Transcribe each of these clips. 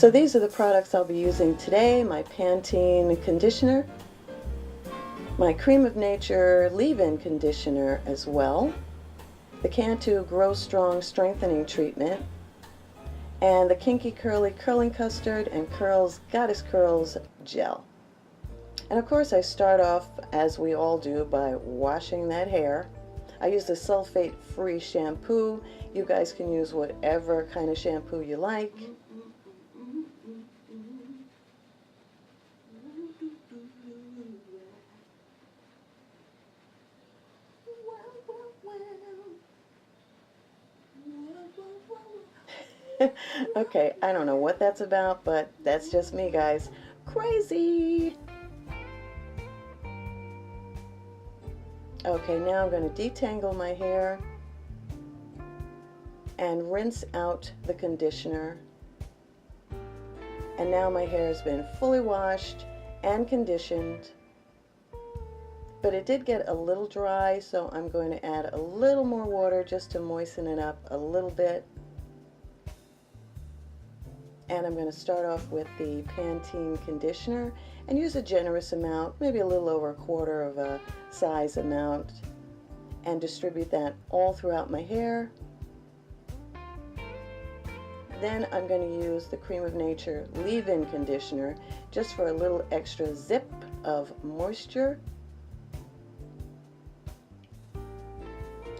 So these are the products I'll be using today: my Pantene conditioner, my Cream of Nature leave-in conditioner as well, the Cantu Grow Strong Strengthening Treatment, and the Kinky Curly Curling Custard and Curls Goddess Curls Gel. And of course I start off, as we all do, by washing that hair. I use the sulfate-free shampoo. You guys can use whatever kind of shampoo you like. Okay, I don't know what that's about, but that's just me, guys. Crazy! Okay, now I'm going to detangle my hair and rinse out the conditioner. And now my hair has been fully washed and conditioned, but it did get a little dry, so I'm going to add a little more water just to moisten it up a little bit. And I'm going to start off with the Pantene conditioner and use a generous amount, maybe a little over a quarter of a size amount, and distribute that all throughout my hair. Then I'm going to use the Cream of Nature leave-in conditioner just for a little extra zip of moisture.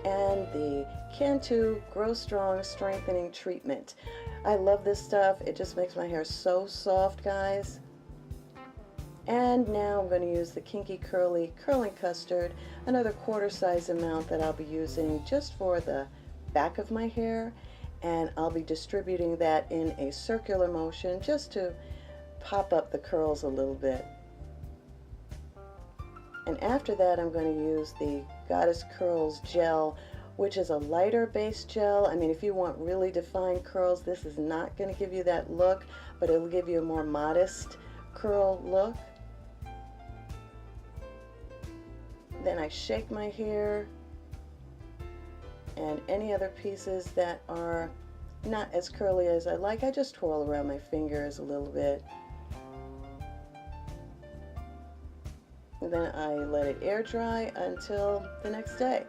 And the Cantu Grow Strong Strengthening Treatment. I love this stuff. It just makes my hair so soft, guys. And now I'm going to use the Kinky Curly Curling Custard, another quarter size amount that I'll be using just for the back of my hair. And I'll be distributing that in a circular motion just to pop up the curls a little bit. And after that, I'm going to use the Goddess Curls Gel, which is a lighter base gel. I mean, if you want really defined curls, this is not going to give you that look, but it'll give you a more modest curl look. Then I shake my hair, and any other pieces that are not as curly as I like, I just twirl around my fingers a little bit. And then I let it air dry until the next day.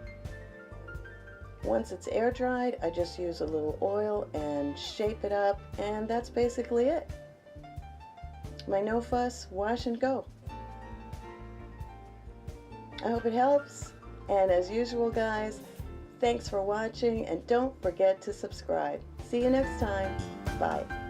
Once it's air dried, I just use a little oil and shape it up, and that's basically it. My no fuss wash and go. I hope it helps, and as usual, guys, thanks for watching, and don't forget to subscribe. See you next time. Bye.